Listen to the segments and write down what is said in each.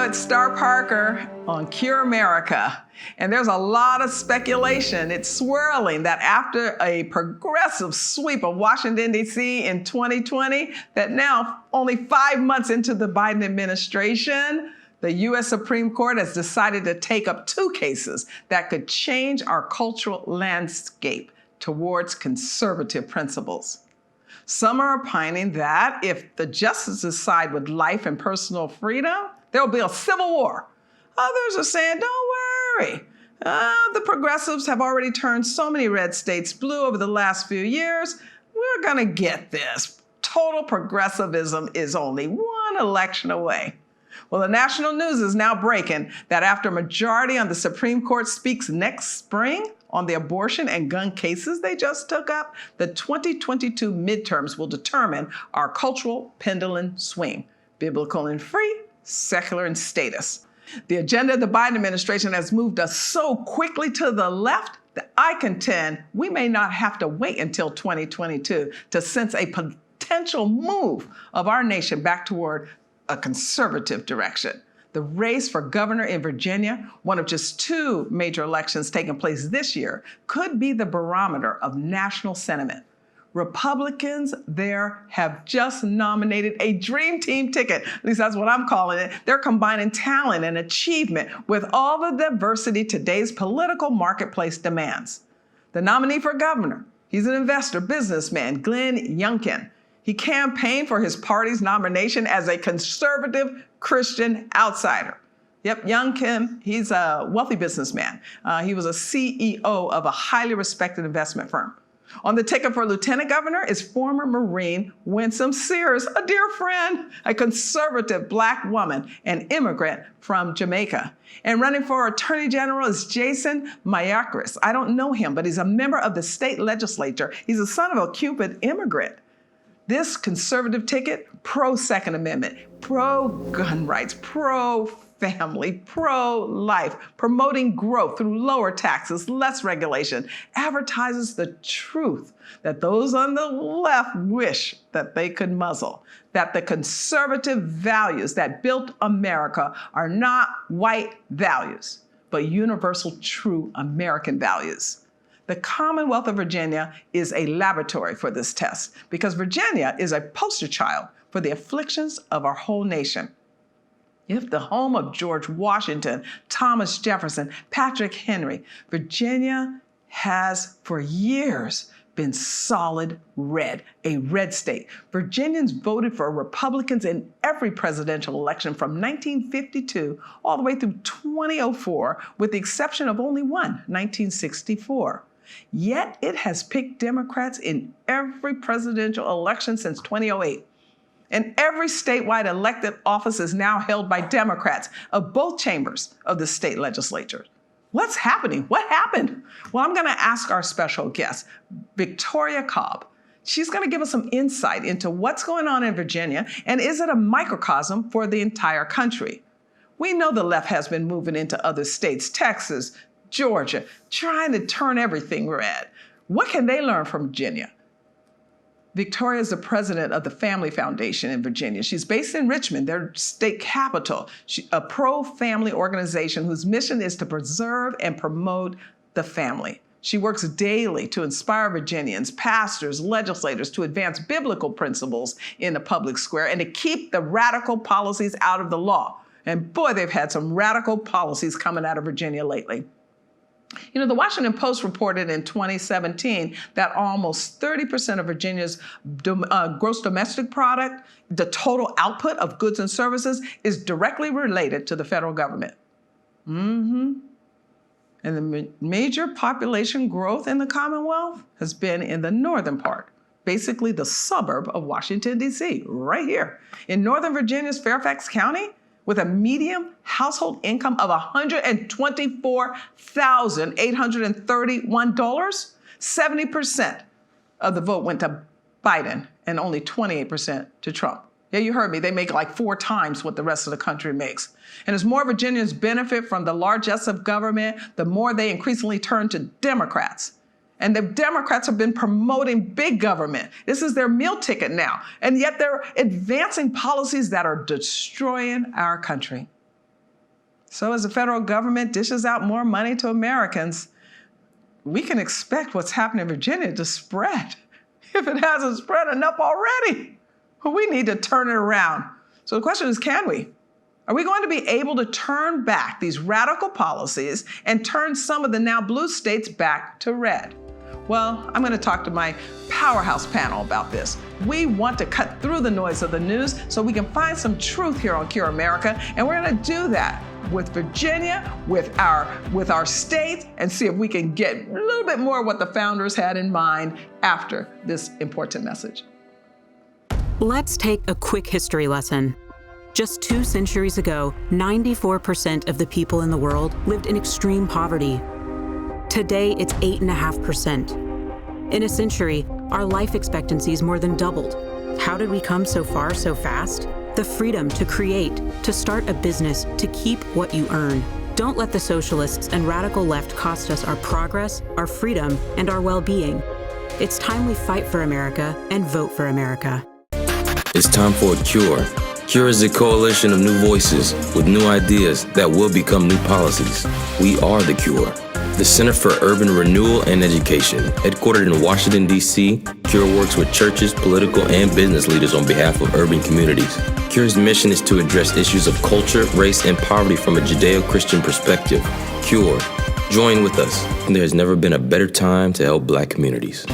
it's Star Parker on Cure America. And there's a lot of speculation. It's swirling that after a progressive sweep of Washington, D.C. in 2020, that now, only 5 months into the Biden administration, the U.S. Supreme Court has decided to take up 2 cases that could change our cultural landscape towards conservative principles. Some are opining that if the justices side with life and personal freedom, there'll be a civil war. Others are saying, don't worry. The progressives have already turned so many red states blue over the last few years. We're going to get this. Total progressivism is only one election away. Well, the national news is now breaking that after a majority on the Supreme Court speaks next spring on the abortion and gun cases they just took up, the 2022 midterms will determine our cultural pendulum swing, biblical and free, secular and status. The agenda of the Biden administration has moved us so quickly to the left that I contend we may not have to wait until 2022 to sense a potential move of our nation back toward a conservative direction. The race for governor in Virginia, one of just 2 major elections taking place this year, could be the barometer of national sentiment. Republicans there have just nominated a dream team ticket. At least that's what I'm calling it. They're combining talent and achievement with all the diversity today's political marketplace demands. The nominee for governor, he's an investor, businessman, Glenn Youngkin. He campaigned for his party's nomination as a conservative Christian outsider. Yep, Youngkin, he's a wealthy businessman. He was a CEO of a highly respected investment firm. On the ticket for lieutenant governor is former Marine Winsome Sears, a dear friend, a conservative Black woman, an immigrant from Jamaica. And running for attorney general is Jason Mayorkas. I don't know him, but he's a member of the state legislature. He's the son of a Cuban immigrant. This conservative ticket, pro-Second Amendment, pro-gun rights, pro-family, pro-life, promoting growth through lower taxes, less regulation, advertises the truth that those on the left wish that they could muzzle, that the conservative values that built America are not white values, but universal true American values. The Commonwealth of Virginia is a laboratory for this test because Virginia is a poster child for the afflictions of our whole nation. If the home of George Washington, Thomas Jefferson, Patrick Henry, Virginia has for years been solid red, a red state. Virginians voted for Republicans in every presidential election from 1952 all the way through 2004, with the exception of only one, 1964. Yet it has picked Democrats in every presidential election since 2008. And every statewide elected office is now held by Democrats of both chambers of the state legislature. What's happening? What happened? Well, I'm going to ask our special guest, Victoria Cobb. She's going to give us some insight into what's going on in Virginia, and is it a microcosm for the entire country? We know the left has been moving into other states, Texas, Georgia, trying to turn everything red. What can they learn from Virginia? Victoria is the president of the Family Foundation in Virginia. She's based in Richmond, their state capital, a pro-family organization whose mission is to preserve and promote the family. She works daily to inspire Virginians, pastors, legislators to advance biblical principles in the public square and to keep the radical policies out of the law. And boy, they've had some radical policies coming out of Virginia lately. You know, the Washington Post reported in 2017 that almost 30% of Virginia's gross domestic product, the total output of goods and services, is directly related to the federal government. And the major population growth in the Commonwealth has been in the northern part, basically the suburb of Washington, D.C., right here. In Northern Virginia's Fairfax County, with a median household income of $124,831, 70% of the vote went to Biden and only 28% to Trump. Yeah, you heard me. They make like 4 times what the rest of the country makes. And as more Virginians benefit from the largesse of government, the more they increasingly turn to Democrats. And the Democrats have been promoting big government. This is their meal ticket now. And yet they're advancing policies that are destroying our country. So as the federal government dishes out more money to Americans, we can expect what's happening in Virginia to spread. If it hasn't spread enough already, we need to turn it around. So the question is, can we? Are we going to be able to turn back these radical policies and turn some of the now blue states back to red? Well, I'm going to talk to my powerhouse panel about this. We want to cut through the noise of the news so we can find some truth here on Cure America, and we're going to do that with Virginia, with our state, and see if we can get a little bit more of what the founders had in mind after this important message. Let's take a quick history lesson. Just 2 centuries ago, 94% of the people in the world lived in extreme poverty. Today, it's 8.5%. In a century, our life expectancies more than doubled. How did we come so far so fast? The freedom to create, to start a business, to keep what you earn. Don't let the socialists and radical left cost us our progress, our freedom, and our well-being. It's time we fight for America and vote for America. It's time for a cure. CURE is a coalition of new voices with new ideas that will become new policies. We are the CURE, the Center for Urban Renewal and Education. Headquartered in Washington, D.C., CURE works with churches, political, and business leaders on behalf of urban communities. CURE's mission is to address issues of culture, race, and poverty from a Judeo-Christian perspective. CURE, join with us. There has never been a better time to help Black communities.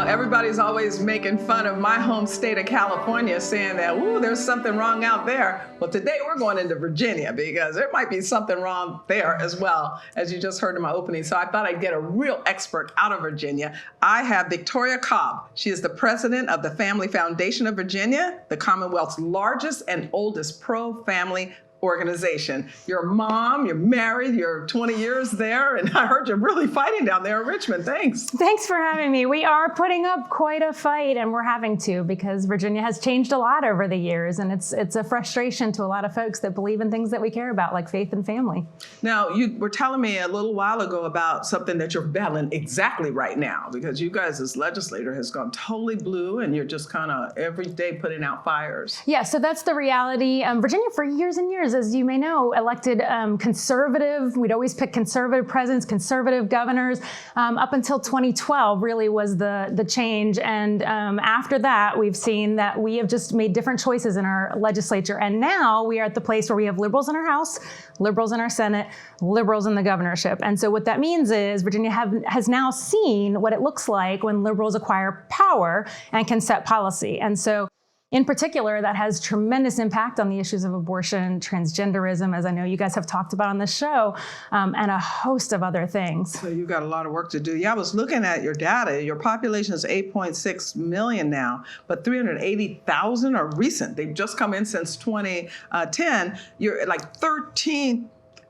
Everybody's always making fun of my home state of California, saying that, ooh, there's something wrong out there. Well, today we're going into Virginia because there might be something wrong there as well, as you just heard in my opening. So I thought I'd get a real expert out of Virginia. I have Victoria Cobb. She is the president of the Family Foundation of Virginia, the Commonwealth's largest and oldest pro-family organization. You're a mom, you're married, you're 20 years there, and I heard you're really fighting down there in Richmond. Thanks. Thanks for having me. We are putting up quite a fight, and we're having to, because Virginia has changed a lot over the years, and it's a frustration to a lot of folks that believe in things that we care about, like faith and family. Now, you were telling me a little while ago about something that you're battling exactly right now, because you guys as legislator has gone totally blue, and you're just kind of every day putting out fires. Yeah, so that's the reality. Virginia, for years and years, as you may know, elected conservative. We'd always pick conservative presidents, conservative governors. Up until 2012 really was the change. And after that, we've seen that we have just made different choices in our legislature. And now we are at the place where we have liberals in our House, liberals in our Senate, liberals in the governorship. And so what that means is Virginia has now seen what it looks like when liberals acquire power and can set policy. And so in particular, that has tremendous impact on the issues of abortion, transgenderism, as I know you guys have talked about on this show, and a host of other things. So you've got a lot of work to do. Yeah, I was looking at your data. Your population is 8.6 million now, but 380,000 are recent. They've just come in since 2010. You're at like 13th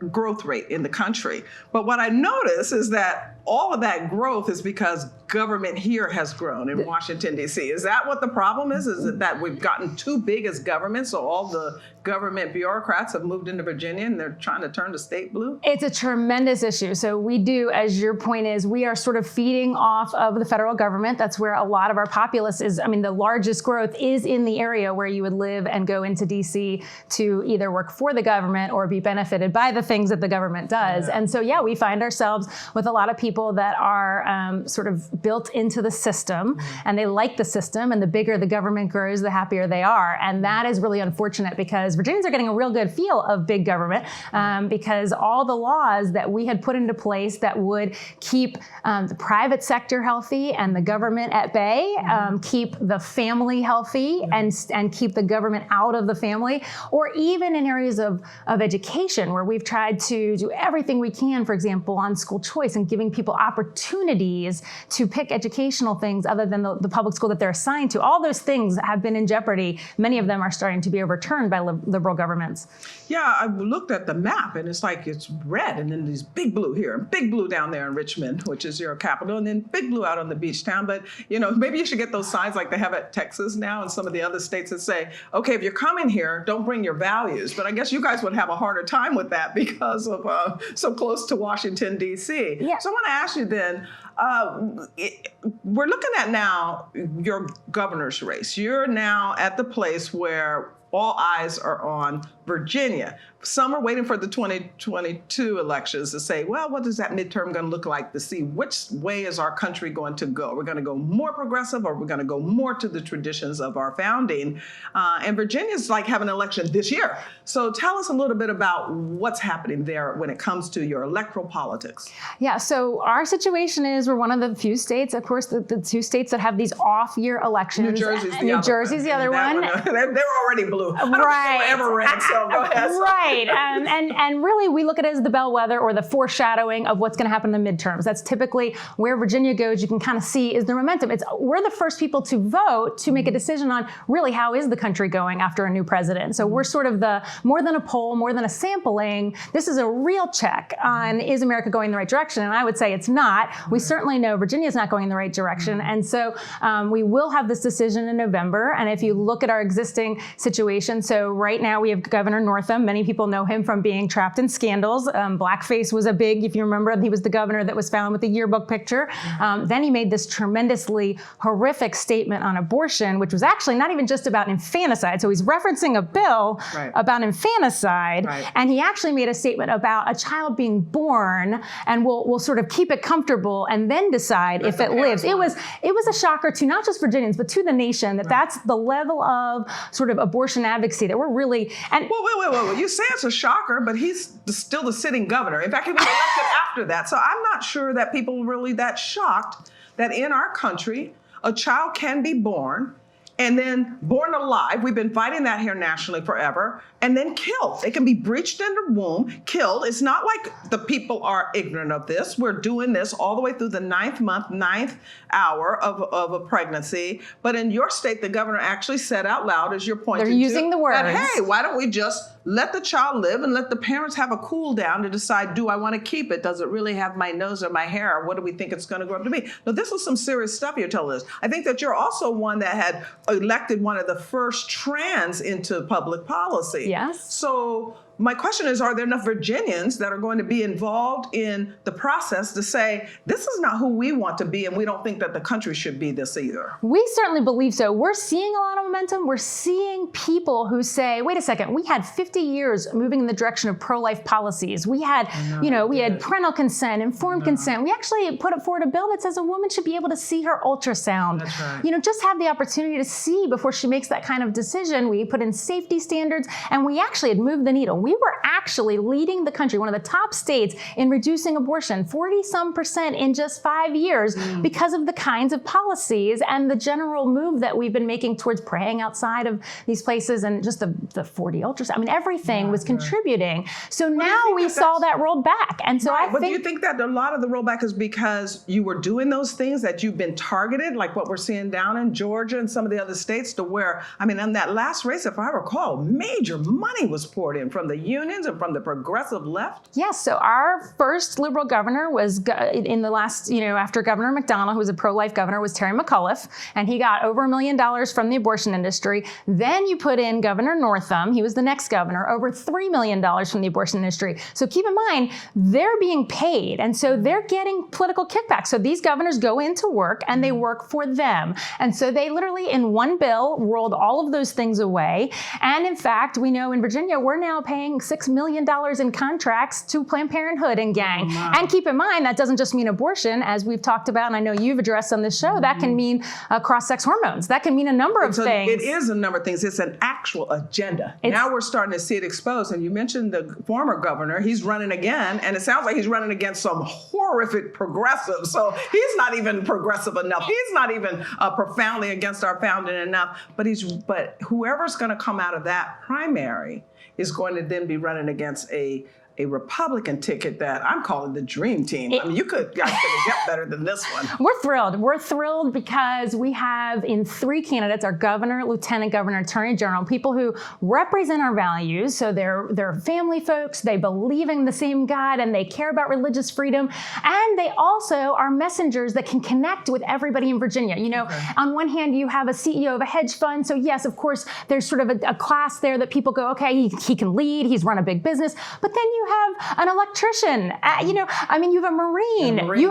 growth rate in the country. But what I notice is that all of that growth is because government here has grown in Washington, D.C. Is that what the problem is? Is it that we've gotten too big as government, so all the government bureaucrats have moved into Virginia and they're trying to turn the state blue? It's a tremendous issue. So we do, as your point is, we are sort of feeding off of the federal government. That's where a lot of our populace is. I mean, the largest growth is in the area where you would live and go into D.C. to either work for the government or be benefited by the things that the government does. Yeah. And so, yeah, we find ourselves with a lot of people that are sort of built into the system, and they like the system, and the bigger the government grows, the happier they are. And that is really unfortunate, because Virginians are getting a real good feel of big government, because all the laws that we had put into place that would keep the private sector healthy and the government at bay, keep the family healthy and keep the government out of the family, or even in areas of education where we've tried to do everything we can, for example, on school choice and giving people people opportunities to pick educational things other than the public school that they're assigned to. All those things have been in jeopardy. Many of them are starting to be overturned by liberal governments. Yeah, I looked at the map and it's like it's red and then there's big blue here and big blue down there in Richmond, which is your capital, and then big blue out on the beach town. But, maybe you should get those signs like they have at Texas now and some of the other states that say, okay, if you're coming here, don't bring your values. But I guess you guys would have a harder time with that because of so close to Washington, D.C. Yeah. So I want to ask you then, we're looking at now your governor's race. You're now at the place where all eyes are on Virginia. Some are waiting for the 2022 elections to say, well, what is that midterm going to look like, to see which way is our country going to go? We're going to go more progressive, or we're going to go more to the traditions of our founding. And Virginia's like having an election this year. So tell us a little bit about what's happening there when it comes to your electoral politics. Yeah, so our situation is we're one of the few states, of course, the two states that have these off-year elections. New Jersey's the other one. They're already blue. I don't think they were ever red, so go ahead. Right. And really, we look at it as the bellwether or the foreshadowing of what's going to happen in the midterms. That's typically where Virginia goes. You can kind of see is the momentum. We're the first people to vote to make a decision on really how is the country going after a new president. So we're sort of more than a poll, more than a sampling. This is a real check on is America going in the right direction? And I would say it's not. We certainly know Virginia's not going in the right direction. And so we will have this decision in November. And if you look at our existing situation, so right now we have Governor Northam. Many people know him from being trapped in scandals. Blackface was a big, if you remember, he was the governor that was found with the yearbook picture. Then he made this tremendously horrific statement on abortion, which was actually not even just about infanticide. So he's referencing a bill about infanticide. And he actually made a statement about a child being born and we'll sort of keep it comfortable and then decide if it lives. It was a shocker to not just Virginians, but to the nation that that's the level of sort of abortion advocacy that we're really... And Wait. You say it's a shocker, but he's still the sitting governor. In fact, he was elected after that. So I'm not sure that people are really that shocked that in our country, a child can be born and then born alive. We've been fighting that here nationally forever, and then killed. They can be breached in the womb, killed. It's not like the people are ignorant of this. We're doing this all the way through the 9th month, 9th hour of a pregnancy. But in your state, the governor actually said out loud, as you're pointing to, they're using the words. That, hey, why don't we just let the child live and let the parents have a cool down to decide, do I want to keep it? Does it really have my nose or my hair? Or what do we think it's going to grow up to be? Now, this is some serious stuff you're telling us. I think that you're also one that had elected one of the first trans into public policy. Yes. So my question is, are there enough Virginians that are going to be involved in the process to say, this is not who we want to be, and we don't think that the country should be this either? We certainly believe so. We're seeing a lot of momentum. We're seeing people who say, wait a second, we had 50 years moving in the direction of pro-life policies. We had, we had parental consent, informed consent. We actually put forward a bill that says a woman should be able to see her ultrasound. That's right. Just have the opportunity to see before she makes that kind of decision. We put in safety standards, and we actually had moved the needle. We were actually leading the country, one of the top states in reducing abortion, 40-some% in just 5 years because of the kinds of policies and the general move that we've been making towards praying outside of these places and just the 40 ultrasound. I mean, everything was contributing. So now we saw that rolled back. And so But do you think that a lot of the rollback is because you were doing those things that you've been targeted, like what we're seeing down in Georgia and some of the other states, to where, I mean, in that last race, if I recall, major money was poured in from the unions and from the progressive left? Yes. So our first liberal governor was in the last, after Governor McDonnell, who was a pro-life governor, was Terry McAuliffe, and he got over $1 million from the abortion industry. Then you put in Governor Northam. He was the next governor, over $3 million from the abortion industry. So keep in mind, they're being paid, and so they're getting political kickback. So these governors go into work and they work for them. And so they literally, in one bill, rolled all of those things away. And in fact, we know in Virginia, we're now paying $6 million in contracts to Planned Parenthood and gang. And keep in mind, that doesn't just mean abortion, as we've talked about, and I know you've addressed on this show, that can mean cross-sex hormones. That can mean a number of things. It is a number of things. It's an actual agenda. Now we're starting to see it exposed. And you mentioned the former governor. He's running again, and it sounds like he's running against some horrific progressives. So he's not even progressive enough. He's not even profoundly against our founding enough. But whoever's going to come out of that primary is going to then be running against a a Republican ticket that I'm calling the dream team. I mean, you guys couldn't get better than this one. We're thrilled. We're thrilled because we have in 3 candidates, our governor, lieutenant governor, attorney general, people who represent our values. So they're family folks, they believe in the same God, and they care about religious freedom. And they also are messengers that can connect with everybody in Virginia. You know, on one hand, you have a CEO of a hedge fund. So yes, of course, there's sort of a class there that people go, okay, he can lead, he's run a big business. But then you have an electrician, you know, I mean, you have a Marine, you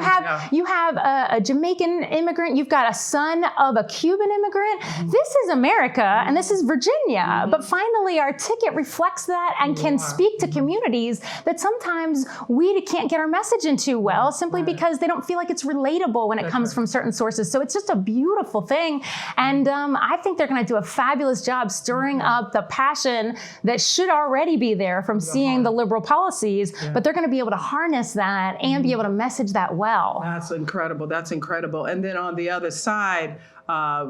have a Jamaican immigrant, you've got a son of a Cuban immigrant. This is America and this is Virginia. But finally, our ticket reflects that and can speak to communities that sometimes we can't get our message into well, simply because they don't feel like it's relatable when it comes from certain sources. So it's just a beautiful thing. And I think they're going to do a fabulous job stirring up the passion that should already be there from seeing the liberal policies, but they're going to be able to harness that and be able to message that well. That's incredible. That's incredible. And then on the other side,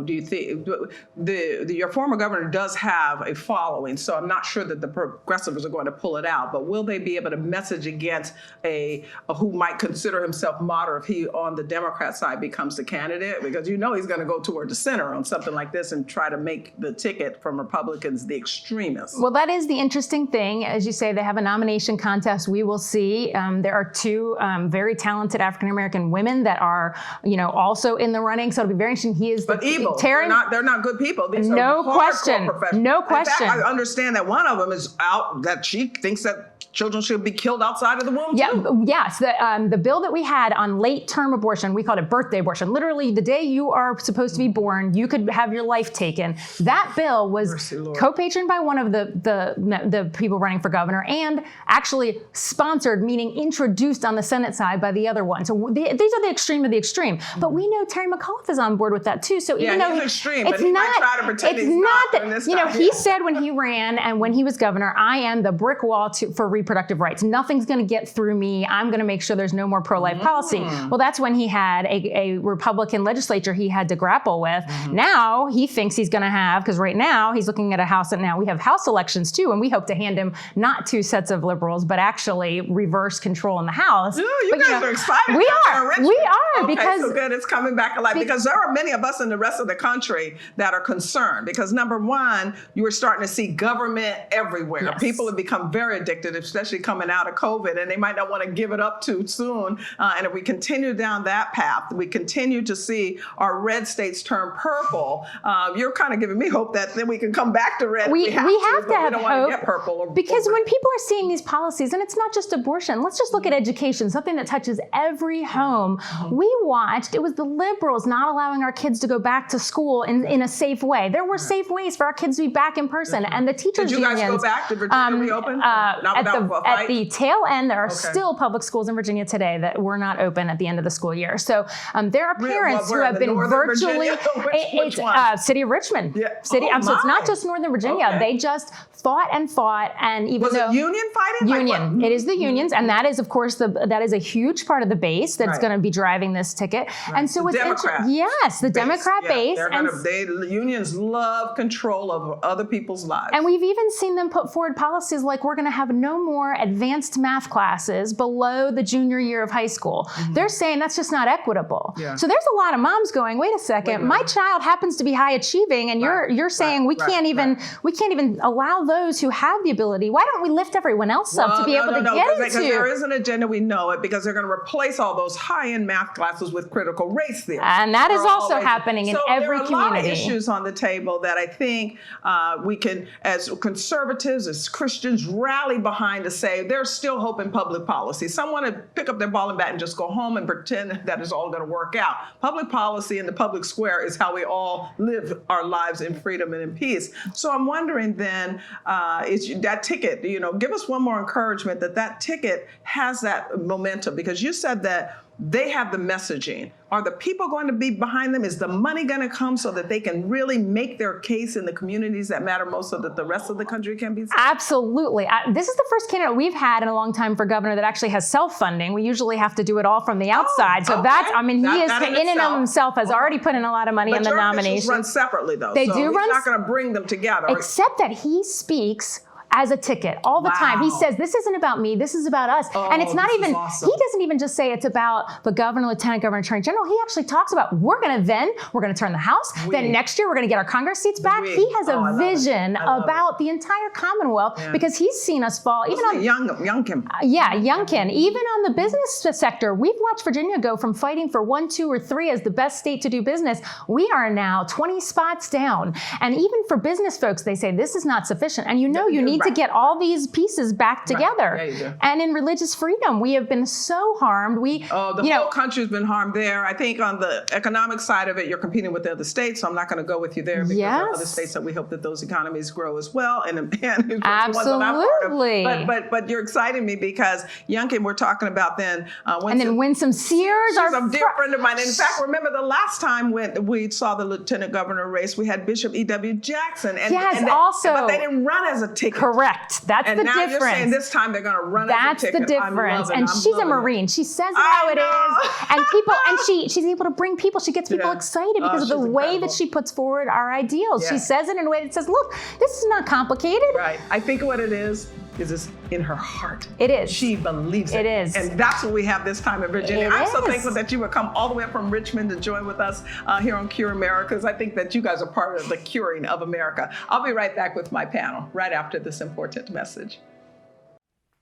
do you think your former governor does have a following? So I'm not sure that the progressives are going to pull it out, but will they be able to message against a who might consider himself moderate if he on the Democrat side becomes the candidate? Because you know he's going to go toward the center on something like this and try to make the ticket from Republicans the extremists. Well, that is the interesting thing. As you say, they have a nomination contest. We will see. There are 2 very talented African-American women that are, you know, also in the running. So it'll be very interesting. He is but evil. They're not good people. These no are question. Professionals. No question. In fact, I understand that one of them is out that she thinks that children should be killed outside of the womb. Too. Yes. The bill that we had on late-term abortion, we called it birthday abortion. Literally, the day you are supposed to be born, you could have your life taken. That bill was co-patroned by one of the people running for governor, and actually sponsored, meaning introduced on the Senate side by the other one. So these are the extreme of the extreme. But we know Terry McAuliffe is on board with that too. So even though he's extreme, but he might try to pretend he's not. You know, he said when he ran and when he was governor, I am the brick wall for reproductive rights. Nothing's going to get through me. I'm going to make sure there's no more pro-life policy. Well, that's when he had a Republican legislature he had to grapple with. Now he thinks he's going to have, because right now he's looking at a House, and now we have House elections too, and we hope to hand him not 2 sets of liberals, but actually reverse control in the House. You guys are excited. We are. Okay, because so good. It's coming back alive because there are many of us in the rest of the country that are concerned because number one, you are starting to see government everywhere. Yes. People have become very addicted, especially coming out of COVID, and they might not want to give it up too soon. And if we continue down that path, we continue to see our red states turn purple. You're kind of giving me hope that then we can come back to red. We have to have we don't hope want to get purple. because when people are seeing these policies, and it's not just abortion, let's just look at education, something that touches every home. We watched, it was the liberals not allowing our kids to go back to school in a safe way. There were safe ways for our kids to be back in person, and the teachers' unions. Did you guys go back? Did Virginia reopen? At the tail end, there are still public schools in Virginia today that were not open at the end of the school year. So there are parents who have been virtually. Which one? City of Richmond. Yeah. So it's not just Northern Virginia. They just fought, and even was though it union fighting? Union, it is the unions, and that is of course that is a huge part of the base that's going to be driving this ticket. And so the it's Democrat yes, the Democrat base. Unions love control of other people's lives. And we've even seen them put forward policies like we're going to have no more advanced math classes below the junior year of high school. They're saying that's just not equitable. So there's a lot of moms going, wait a second, my child happens to be high achieving, and you're saying we can't even allow those who have the ability. Why don't we lift everyone else up to be able to get into? Because there is an agenda, we know it, because they're going to replace all those high-end math classes with critical race theory. And that is also happening in every community. There are a lot of issues on the table that I think we can, as conservatives, as Christians, rally behind to say there's still hope in public policy. Some want to pick up their ball and bat and just go home and pretend that it's all going to work out. Public policy in the public square is how we all live our lives in freedom and in peace. So I'm wondering then, is that ticket, give us one more encouragement that ticket has that momentum, because you said that they have the messaging. Are the people going to be behind them? Is the money going to come so that they can really make their case in the communities that matter most so that the rest of the country can be saved? Absolutely. This is the first candidate we've had in a long time for governor that actually has self-funding. We usually have to do it all from the outside. He is in and of himself has already put in a lot of money in the nomination. Run separately though. They do run. He's not going to bring them together. Except that he speaks as a ticket all the time. He says, this isn't about me, this is about us. And it's not even, awesome. He doesn't even just say it's about the governor, lieutenant governor, attorney general. He actually talks about, we're going to turn the House. Then next year, we're going to get our Congress seats back. He has a vision about the entire Commonwealth because he's seen us fall. Even on Youngkin. Yeah, Youngkin. Even on the business sector, we've watched Virginia go from fighting for 1, 2, or 3 as the best state to do business. We are now 20 spots down. And even for business folks, they say this is not sufficient. And you need to get all these pieces back together. Yeah, you do. And in religious freedom, we have been so harmed. The whole country's been harmed there. I think on the economic side of it, you're competing with the other states, so I'm not going to go with you there because there are other states that we hope that those economies grow as well. And absolutely. But you're exciting me because Youngkin, we're talking about then. Winsome Sears, she's a dear friend of mine. In fact, remember the last time when we saw the lieutenant governor race, we had Bishop E.W. Jackson. But they didn't run as a ticket. Correct. That's the difference. And now you're saying this time they're going to run as a ticket. That's the difference. And she's a Marine. She says how it is. And people, she's able to bring people. She gets people excited because of the way that she puts forward our ideals. She says it in a way that says, look, this is not complicated. Right. I think what it is it's in her heart. It is. She believes it. It is. And that's what we have this time in Virginia. I'm so thankful that you would come all the way up from Richmond to join with us here on Cure America, because I think that you guys are part of the curing of America. I'll be right back with my panel right after this important message.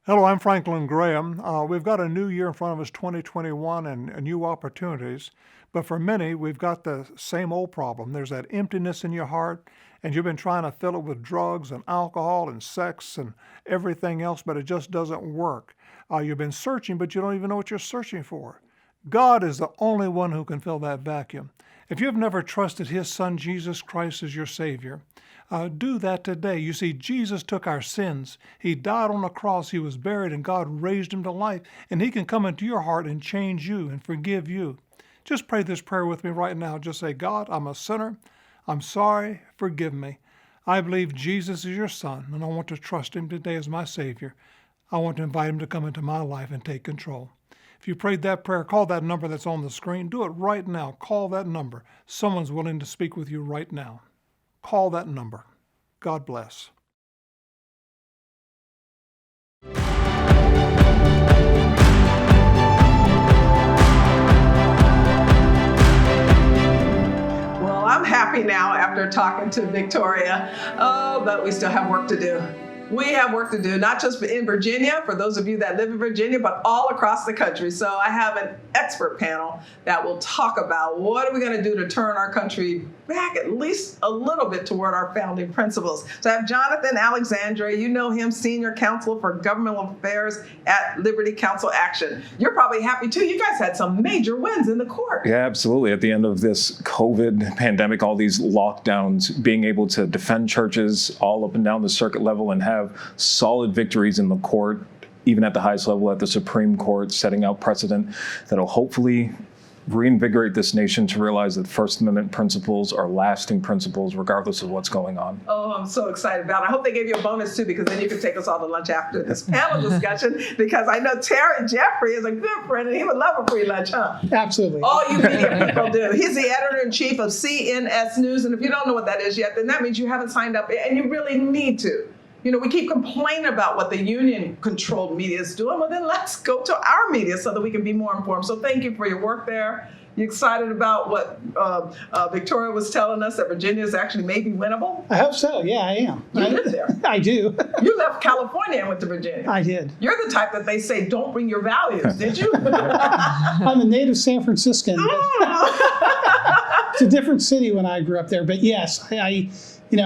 Hello, I'm Franklin Graham. We've got a new year in front of us, 2021, and new opportunities. But for many, we've got the same old problem. There's that emptiness in your heart, and you've been trying to fill it with drugs and alcohol and sex and everything else, but it just doesn't work. You've been searching, but you don't even know what you're searching for. God is the only one who can fill that vacuum. If you've never trusted His Son, Jesus Christ, as your Savior, do that today. You see, Jesus took our sins. He died on the cross. He was buried, and God raised Him to life. And He can come into your heart and change you and forgive you. Just pray this prayer with me right now. Just say, God, I'm a sinner. I'm sorry. Forgive me. I believe Jesus is your Son, and I want to trust Him today as my Savior. I want to invite Him to come into my life and take control. If you prayed that prayer, call that number that's on the screen. Do it right now. Call that number. Someone's willing to speak with you right now. Call that number. God bless. Well, I'm happy now after talking to Victoria. Oh, but we still have work to do. We have work to do, not just in Virginia, for those of you that live in Virginia, but all across the country. So I have an expert panel that will talk about what are we going to do to turn our country back at least a little bit toward our founding principles. So I have Jonathan Alexandre. You know him, Senior Counsel for Governmental Affairs at Liberty Counsel Action. You're probably happy too. You guys had some major wins in the court. Yeah, absolutely. At the end of this COVID pandemic, all these lockdowns, being able to defend churches all up and down the circuit level and have solid victories in the court, even at the highest level at the Supreme Court, setting out precedent that'll hopefully reinvigorate this nation to realize that First Amendment principles are lasting principles regardless of what's going on. Oh, I'm so excited about it. I hope they gave you a bonus too, because then you can take us all to lunch after this panel discussion, because I know Terry Jeffrey is a good friend and he would love a free lunch, huh? Absolutely. All you media people do. He's the editor-in-chief of CNS News, and if you don't know what that is yet, then that means you haven't signed up, and you really need to. You know, we keep complaining about what the union-controlled media is doing. Well, then let's go to our media so that we can be more informed. So thank you for your work there. You excited about what Victoria was telling us, that Virginia is actually maybe winnable? I hope so. Yeah, I am. You live there. I do. You left California and went to Virginia. I did. You're the type that they say, don't bring your values, did you? I'm a native San Franciscan. It's a different city when I grew up there. But yes, I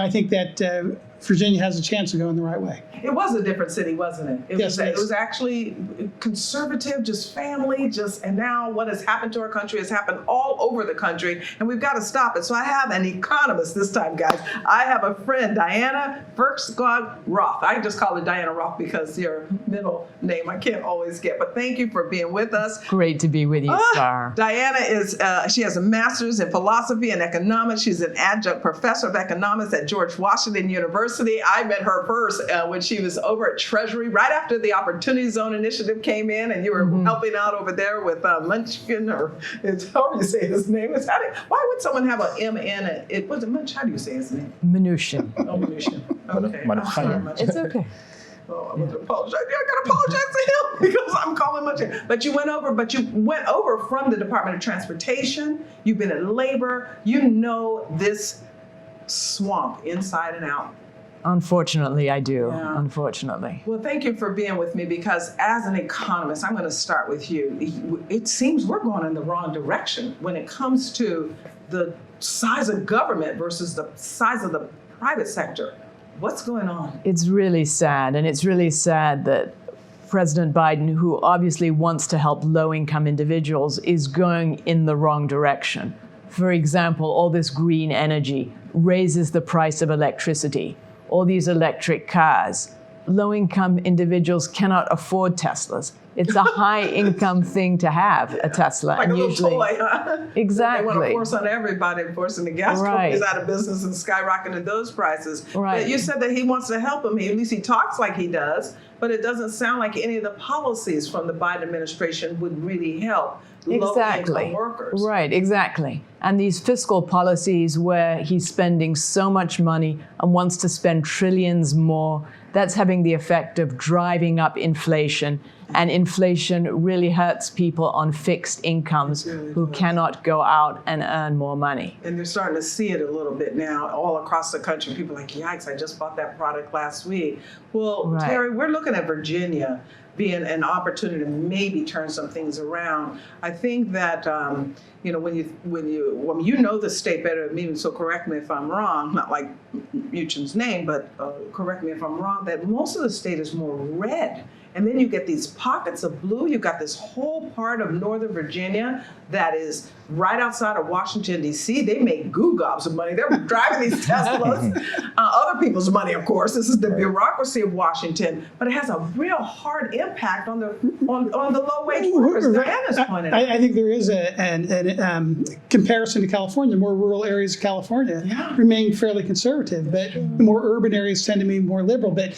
think that Virginia has a chance of going the right way. It was a different city, wasn't it? Yes, It was actually conservative, just family, and now what has happened to our country has happened all over the country, and we've got to stop it. So I have an economist this time, guys. I have a friend, Diana Roth. I just call her Diana Roth because your middle name I can't always get, but thank you for being with us. Great to be with you, Star. Diana she has a master's in philosophy and economics. She's an adjunct professor of economics at George Washington University. I met her first when she was over at Treasury right after the Opportunity Zone Initiative came in, and you were helping out over there with Munchkin, or how do you say his name? Why would someone have an M in it? Was it Munch? How do you say his name? Mnuchin. Oh, Mnuchin. Okay. Meine I'm sorry, Frage. much. It's okay. Oh, I want to apologize. Yeah, I got to apologize to him because I'm calling much. But you went over from the Department of Transportation. You've been in labor. You know this swamp inside and out. Unfortunately, I do. Yeah. Unfortunately. Well, thank you for being with me because as an economist, I'm going to start with you. It seems we're going in the wrong direction when it comes to the size of government versus the size of the private sector. What's going on? It's really sad. And it's really sad that President Biden, who obviously wants to help low-income individuals, is going in the wrong direction. For example, all this green energy raises the price of electricity. All these electric cars. Low-income individuals cannot afford Teslas. It's a high-income thing to have a Tesla. Like and a little usually, toy, huh? Exactly. They want to force on everybody, forcing the gas Right. companies out of business and skyrocketing those prices. Right. But you said that he wants to help them. At least he talks like he does. But it doesn't sound like any of the policies from the Biden administration would really help low-income workers. Right, exactly. And these fiscal policies where he's spending so much money and wants to spend trillions more, that's having the effect of driving up inflation. And inflation really hurts people on fixed incomes who cannot go out and earn more money. And they're starting to see it a little bit now all across the country. People are like, yikes, I just bought that product last week. Well, Right. Terry, we're looking at Virginia being an opportunity to maybe turn some things around. I think that when you know the state better than me, so correct me if I'm wrong. Not like Muchin's name, but correct me if I'm wrong. That most of the state is more red. And then you get these pockets of blue. You've got this whole part of Northern Virginia that is right outside of Washington, D.C. They make goo gobs of money. They're driving these Teslas. Other people's money, of course. This is the bureaucracy of Washington. But it has a real hard impact on the low-wage workers. Diana's pointed out. I think there is a comparison to California. More rural areas of California remain fairly conservative, but the more urban areas tend to be more liberal. But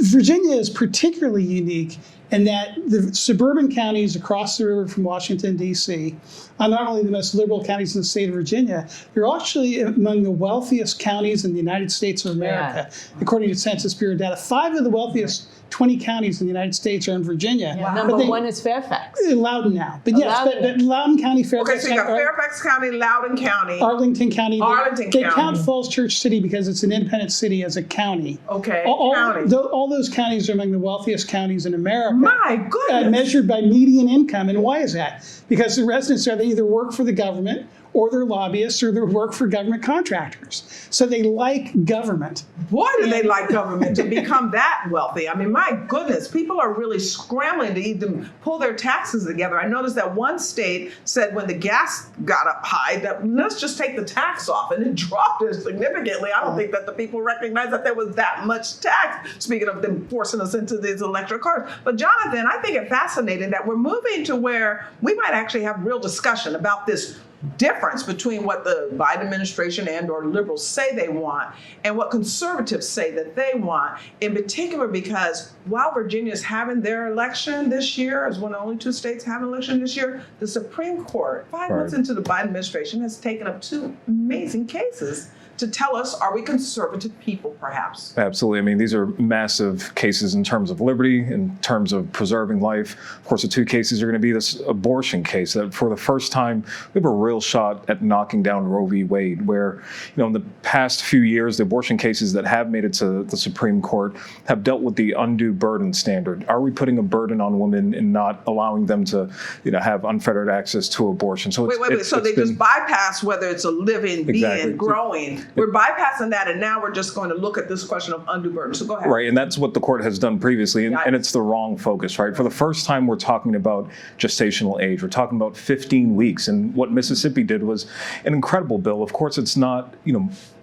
Virginia is particularly unique in that the suburban counties across the river from Washington, D.C., are not only the most liberal counties in the state of Virginia, they're actually among the wealthiest counties in the United States of America, according to Census Bureau data. 5 of the wealthiest 20 counties in the United States are in Virginia. Yeah. Number one is Fairfax. Loudoun now. But yes, but Loudoun County, Fairfax Okay, so you got Fairfax County, Loudoun County. Arlington County. They County. count Falls Church City because it's an independent city as a county. Okay, All those counties are among the wealthiest counties in America. My goodness. Measured by median income. And why is that? Because the residents there, they either work for the government or they're lobbyists or they work for government contractors. So they like government. Boy, do they like government to become that wealthy. I mean, my goodness, people are really scrambling to even pull their taxes together. I noticed that one state said when the gas got up high, that let's just take the tax off, and it dropped it significantly. I don't think that the people recognize that there was that much tax, speaking of them forcing us into these electric cars. But Jonathan, I think it's fascinating that we're moving to where we might actually have real discussion about this difference between what the Biden administration and or liberals say they want and what conservatives say that they want, in particular because while Virginia's having their election this year, as one of the only 2 states having an election this year, the Supreme Court, 5 months into the Biden administration, has taken up 2 amazing cases to tell us, are we conservative people, perhaps? Absolutely. I mean, these are massive cases in terms of liberty, in terms of preserving life. Of course, the 2 cases are going to be this abortion case that for the first time, we have a real shot at knocking down Roe v. Wade, where, in the past few years, the abortion cases that have made it to the Supreme Court have dealt with the undue burden standard. Are we putting a burden on women and not allowing them to, have unfettered access to abortion? So Wait. So they just bypass whether it's a living being growing. We're bypassing that, and now we're just going to look at this question of undue burden. So go ahead. Right, and that's what the court has done previously, and it's the wrong focus, right? For the first time, we're talking about gestational age. We're talking about 15 weeks, and what Mississippi did was an incredible bill. Of course, it's not,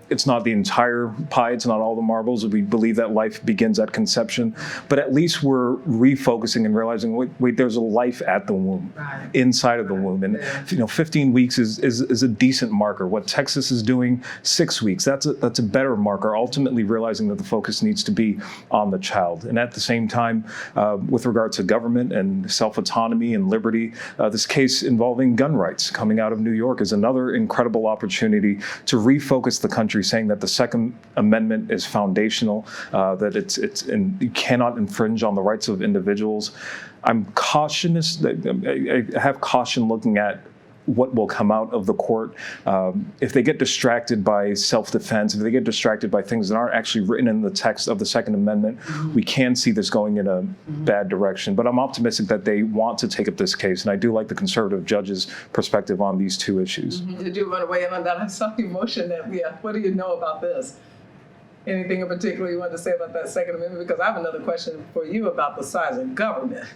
it's not the entire pie, it's not all the marbles. We believe that life begins at conception, but at least we're refocusing and realizing, wait, there's a life at the womb, inside of the womb. And 15 weeks is a decent marker. What Texas is doing, 6 weeks, that's a better marker, ultimately realizing that the focus needs to be on the child. And at the same time, with regard to government and self-autonomy and liberty, this case involving gun rights coming out of New York is another incredible opportunity to refocus the country history saying that the Second Amendment is foundational, that and you cannot infringe on the rights of individuals. I'm cautious. I have caution looking at what will come out of the court. If they get distracted by self-defense, if they get distracted by things that aren't actually written in the text of the Second Amendment, we can see this going in a bad direction. But I'm optimistic that they want to take up this case, and I do like the conservative judge's perspective on these two issues. Did you want to weigh in on that? I saw the motion that what do you know about this? Anything in particular you want to say about that Second Amendment? Because I have another question for you about the size of government.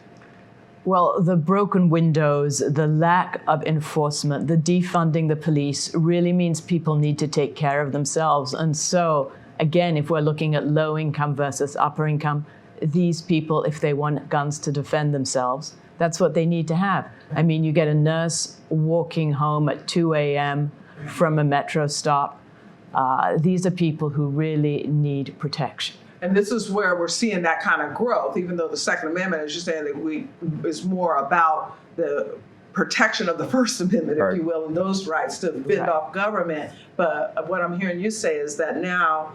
Well, the broken windows, the lack of enforcement, the defunding the police really means people need to take care of themselves. And so, again, if we're looking at low income versus upper income, these people, if they want guns to defend themselves, that's what they need to have. I mean, you get a nurse walking home at 2 a.m. from a metro stop. These are people who really need protection. And this is where we're seeing that kind of growth, even though the Second Amendment, as you're saying, that is more about the protection of the First Amendment, if you will, and those rights to fend off government. But what I'm hearing you say is that now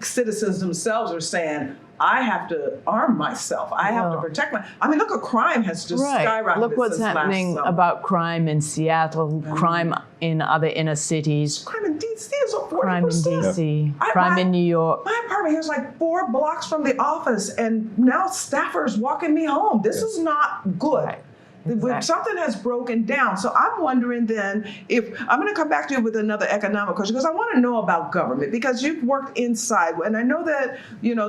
citizens themselves are saying, I have to arm myself. I have to protect I mean, look, crime has just skyrocketed. Look what's happening about crime in Seattle, crime in other inner cities. Crime in D.C. is 40%. Crime in D.C., crime in New York. My apartment here is like 4 blocks from the office, and now staffers walking me home. This is not good. Right. Exactly. Something has broken down. So I'm wondering then if I'm going to come back to you with another economic question, because I want to know about government, because you've worked inside. And I know that,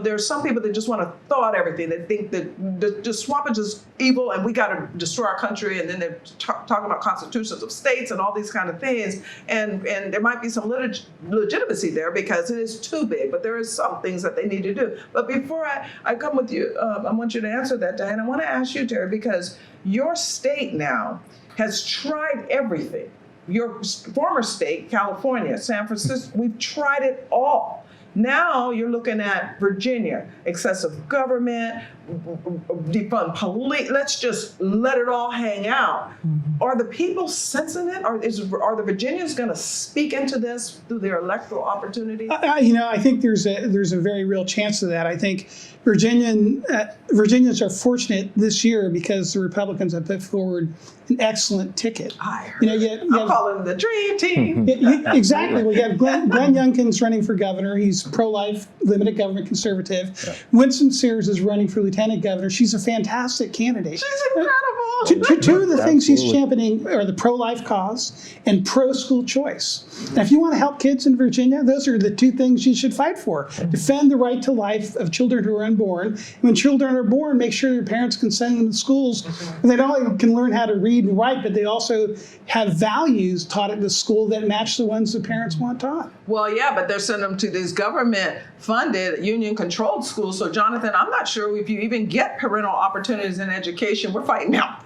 there's some people that just want to thaw out everything. They think that the swamp is just evil and we got to destroy our country. And then they're talking about constitutions of states and all these kind of things. And there might be some legitimacy there because it is too big. But there is some things that they need to do. But before I come with you, I want you to answer that, Diane. I want to ask you, Terry, because your state now has tried everything. Your former state, California, San Francisco, we've tried it all. Now you're looking at Virginia, excessive government, defund police. Let's just let it all hang out. Are the people sensing it? Are the Virginians going to speak into this through their electoral opportunity? I think there's a very real chance of that. I think Virginians are fortunate this year because the Republicans have put forward an excellent ticket. I'm calling the dream team. Exactly. We have Glenn Youngkin's running for governor. He's pro-life, limited government conservative. Yeah. Winston Sears is running for lieutenant governor. She's a fantastic candidate. She's incredible. Two of the things he's championing are the pro-life cause and pro-school choice. Now, if you want to help kids in Virginia, those are the two things you should fight for. Defend the right to life of children who are unborn. When children are born, make sure your parents can send them to schools. And they not only can learn how to read and write, but they also have values taught at the school that match the ones the parents want taught. Well, yeah, but they're sending them to these government-funded, union-controlled schools. So, Jonathan, I'm not sure if you even get parental opportunities in education. We're fighting now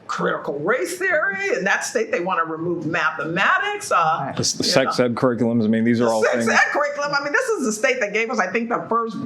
critical race theory. In that state, they want to remove mathematics. The sex ed curriculums. I mean, these are all things. Sex ed curriculum. I mean, this is the state that gave us, I think, the first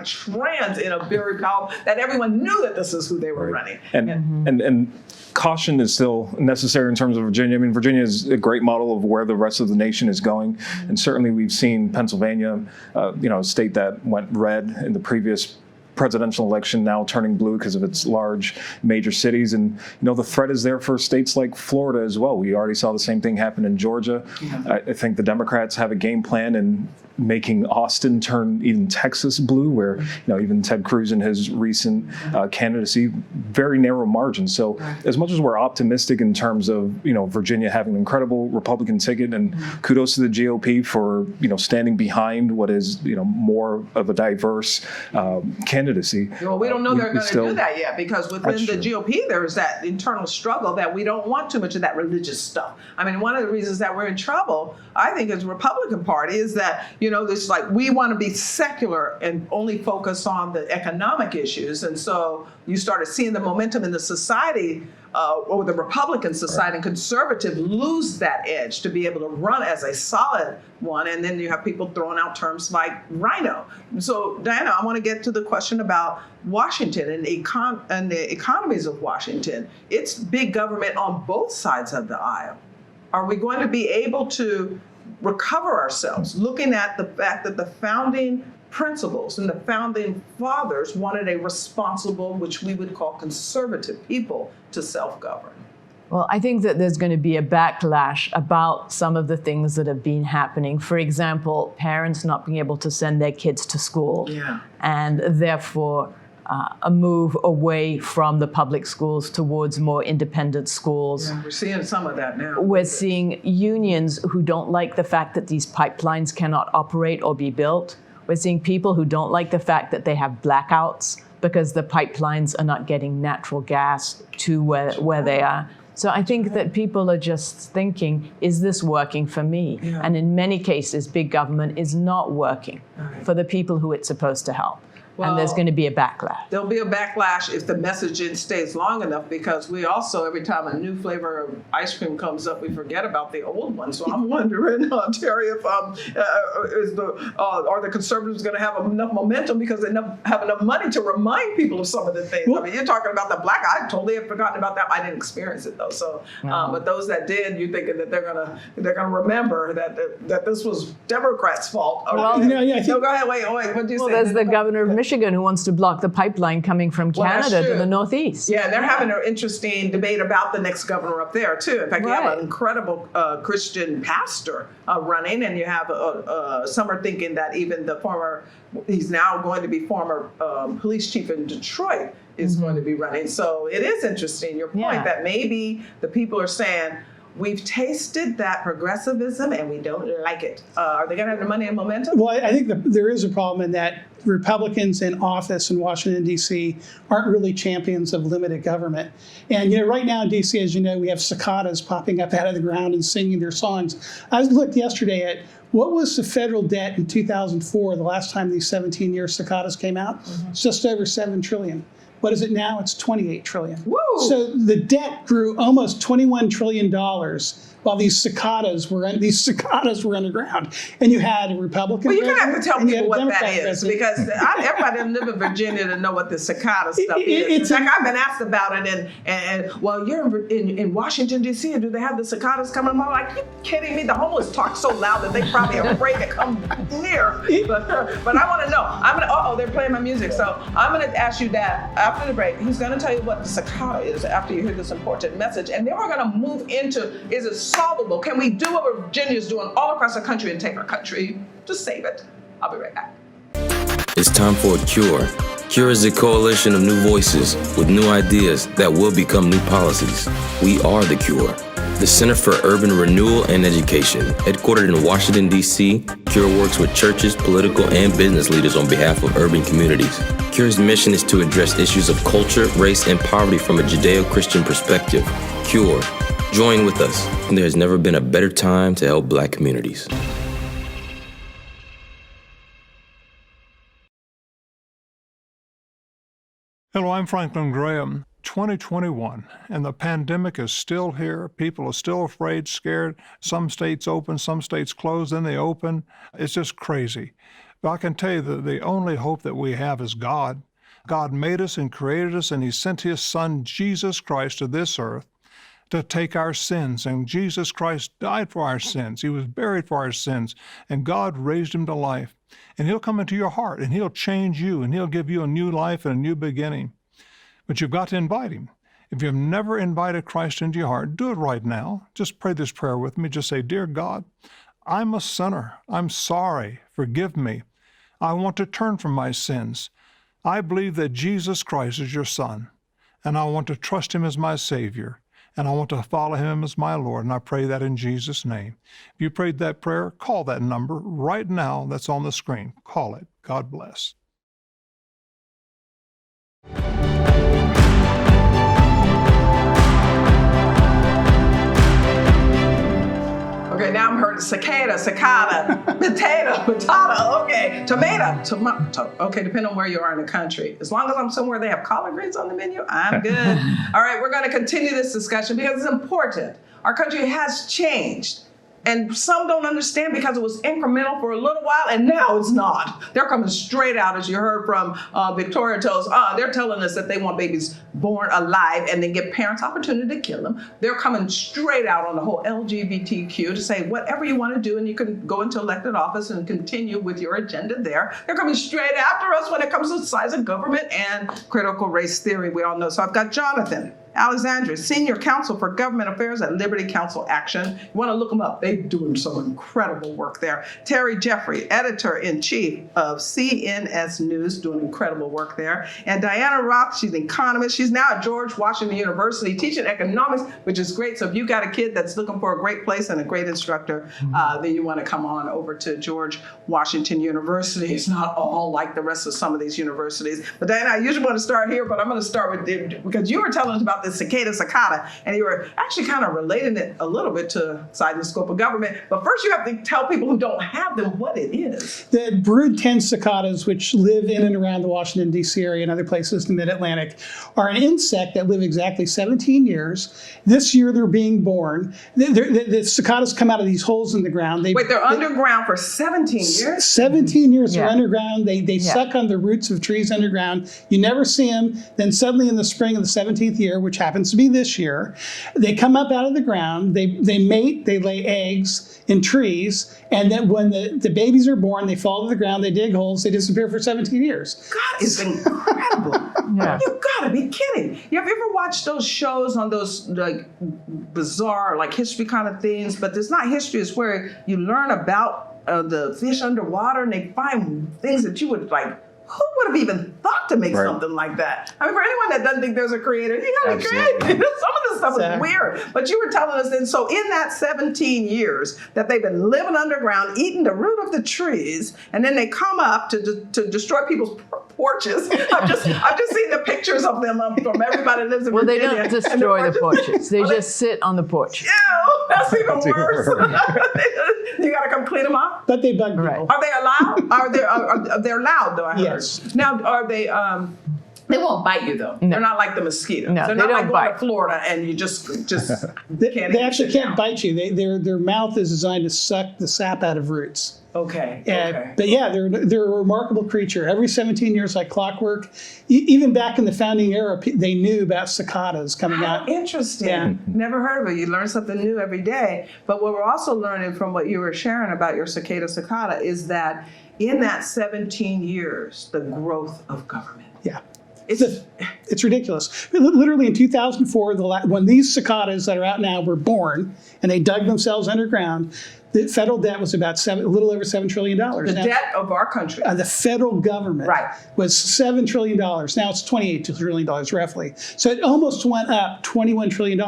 trans in a very powerful, that everyone knew that this is who they were running. And caution is still necessary in terms of Virginia. I mean, Virginia is a great model of where the rest of the nation is going. And certainly we've seen Pennsylvania, a state that went red in the previous presidential election, now turning blue because of its large major cities. And, the threat is there for states like Florida as well. We already saw the same thing happen in Georgia. I think the Democrats have a game plan in making Austin turn even Texas blue, where, even Ted Cruz in his recent candidacy, very narrow margin. So as much as we're optimistic in terms of, Virginia having an incredible Republican ticket, and kudos to the GOP for, standing behind what is, more of a diverse candidacy. Well, we don't know they're going to do that yet, because within the GOP, there is that internal struggle that we don't want too much of that religious stuff. I mean, one of the reasons that we're in trouble, I think, as the Republican Party is that, this we want to be secular and only focus on the economic issues. And so you started seeing the momentum in the society, or the Republican society and conservative, lose that edge to be able to run as a solid one. And then you have people throwing out terms like rhino. So, Diana, I want to get to the question about Washington and the economies of Washington. It's big government on both sides of the aisle. Are we going to be able to recover ourselves, looking at the fact that the founding principles and the founding fathers wanted a responsible, which we would call conservative people, to self-govern. Well, I think that there's going to be a backlash about some of the things that have been happening. For example, parents not being able to send their kids to school, and therefore a move away from the public schools towards more independent schools. Yeah, we're seeing some of that now. We're seeing unions who don't like the fact that these pipelines cannot operate or be built. We're seeing people who don't like the fact that they have blackouts because the pipelines are not getting natural gas to where they are. So I think that people are just thinking, is this working for me? Yeah. And in many cases, big government is not working for the people who it's supposed to help. Well, and there's going to be a backlash. There'll be a backlash if the messaging stays long enough, because we also, every time a new flavor of ice cream comes up, we forget about the old one. So I'm wondering, Terry, if are the conservatives going to have enough momentum because they have enough money to remind people of some of the things? I mean, you're talking about the black. I totally have forgotten about that. I didn't experience it though. So, but those that did, you're thinking that they're gonna remember that this was Democrats' fault. Well, no, go ahead. Wait. What do you say? There's the governor of Michigan who wants to block the pipeline coming from Canada to the Northeast. Yeah, they're having an interesting debate about the next governor up there, too. In fact, you have an incredible Christian pastor running, and you have some are thinking that even he's now going to be former police chief in Detroit is going to be running. So it is interesting, your point, that maybe the people are saying, we've tasted that progressivism and we don't like it. Are they going to have the money and momentum? Well, I think there is a problem in that Republicans in office in Washington, D.C. aren't really champions of limited government. And, right now in D.C., as you know, we have cicadas popping up out of the ground and singing their songs. I looked yesterday at what was the federal debt in 2004, the last time these 17-year cicadas came out? It's just over $7 trillion. What is it now? It's $28 trillion. Woo! So the debt grew almost $21 trillion while these cicadas were underground. And you had a Republican. Well, you're going to have to tell people what that is, president. because everybody doesn't live in Virginia to know what the cicada stuff is. In fact, I've been asked about it, and well, you're in Washington, D.C., and do they have the cicadas coming? I'm like, you kidding me? The homeless talk so loud that they probably are afraid to come near. But I want to know. They're playing my music. So I'm going to ask you that after the break. He's going to tell you what the cicada is after you hear this important message. And then we're going to move into, is it solvable? Can we do what Virginia's doing all across the country and take our country to save it? I'll be right back. It's time for a cure. Cure is a coalition of new voices with new ideas that will become new policies. We are the Cure, the Center for Urban Renewal and Education. Headquartered in Washington, D.C., Cure works with churches, political, and business leaders on behalf of urban communities. Cure's mission is to address issues of culture, race, and poverty from a Judeo-Christian perspective. Cure. Join with us. There has never been a better time to help Black communities. Hello, I'm Franklin Graham. 2021, and the pandemic is still here. People are still afraid, scared. Some states open, some states close, then they open. It's just crazy. But I can tell you that the only hope that we have is God. God made us and created us, and He sent His Son, Jesus Christ, to this earth to take our sins. And Jesus Christ died for our sins. He was buried for our sins, and God raised Him to life. And He'll come into your heart, and He'll change you, and He'll give you a new life and a new beginning. But you've got to invite Him. If you've never invited Christ into your heart, do it right now. Just pray this prayer with me. Just say, Dear God, I'm a sinner. I'm sorry. Forgive me. I want to turn from my sins. I believe that Jesus Christ is your Son, and I want to trust Him as my Savior, and I want to follow Him as my Lord, and I pray that in Jesus' name. If you prayed that prayer, call that number right now that's on the screen. Call it. God bless. Okay, now I'm heard cicada, potato, okay, tomato, okay, depending on where you are in the country. As long as I'm somewhere they have collard greens on the menu, I'm good. All right, we're going to continue this discussion because it's important. Our country has changed. And some don't understand because it was incremental for a little while, and now it's not. They're coming straight out, as you heard from Victoria tells. They're telling us that they want babies born alive and then give parents opportunity to kill them. They're coming straight out on the whole LGBTQ to say whatever you want to do, and you can go into elected office and continue with your agenda there. They're coming straight after us when it comes to the size of government and critical race theory, we all know. So I've got Jonathan Alexandria, Senior Counsel for Government Affairs at Liberty Counsel Action. You want to look them up. They're doing some incredible work there. Terry Jeffrey, Editor-in-Chief of CNS News, doing incredible work there. And Diana Roth, she's an economist. She's now at George Washington University teaching economics, which is great. So if you've got a kid that's looking for a great place and a great instructor, then you want to come on over to George Washington University. It's not all like the rest of some of these universities. But Diana, I usually want to start here, but I'm going to start with you because you were telling us about the cicada, and you were actually kind of relating it a little bit to outside the scope of government. But first you have to tell people who don't have them what it is. The brood-10 cicadas, which live in and around the Washington, D.C. area and other places in the mid-Atlantic, are an insect that live exactly 17 years. This year they're being born. The cicadas come out of these holes in the ground. They're underground for 17 years? 17 years they're underground. They suck on the roots of trees underground. You never see them. Then suddenly in the spring of the 17th year, which happens to be this year, they come up out of the ground, they mate, they lay eggs in trees, and then when the babies are born, they fall to the ground, they dig holes, they disappear for 17 years. God, it's incredible. You gotta be kidding. Have you ever watched those shows on those like bizarre, like history kind of things, but it's not history, it's where you learn about the fish underwater and they find things that you would like, who would have even thought to make something like that? I mean, for anyone that doesn't think there's a creator, you gotta be creative. Some of this stuff is weird. But you were telling us then, so in that 17 years that they've been living underground, eating the root of the trees, and then they come up to destroy people's porches. I've just seen the pictures of them from everybody that lives in Virginia. Well, they don't destroy the porches. They just sit on the porch. Ew, that's even worse. You gotta come clean them up? But they bug people. Right. Are they allowed? They're loud though, I heard. Yes. Now, are they, they won't bite you though. No. They're not like the mosquitoes. No, They're they not don't like going to Florida and you just can't. They actually can't bite you. Their mouth is designed to suck the sap out of roots. Okay. But yeah, they're a remarkable creature. Every 17 years, like clockwork. Even back in the founding era, they knew about cicadas coming out. Interesting. Yeah. Never heard of it. You learn something new every day. But what we're also learning from what you were sharing about your cicada is that in that 17 years, the growth of government. Yeah. It's ridiculous. Literally in 2004, when these cicadas that are out now were born and they dug themselves underground, the federal debt was about a little over $7 trillion. The debt of our country. The federal government was $7 trillion. Now it's $28 trillion roughly. So it almost went up $21 trillion.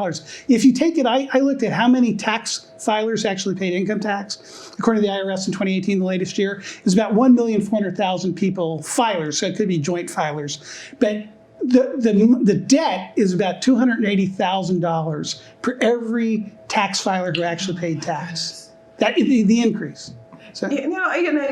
If you take it, I looked at how many tax filers actually paid income tax. According to the IRS in 2018, the latest year, is about 1,400,000 people filers. So it could be joint filers. But the debt is about $280,000 per every tax filer who actually paid tax. That the increase. So you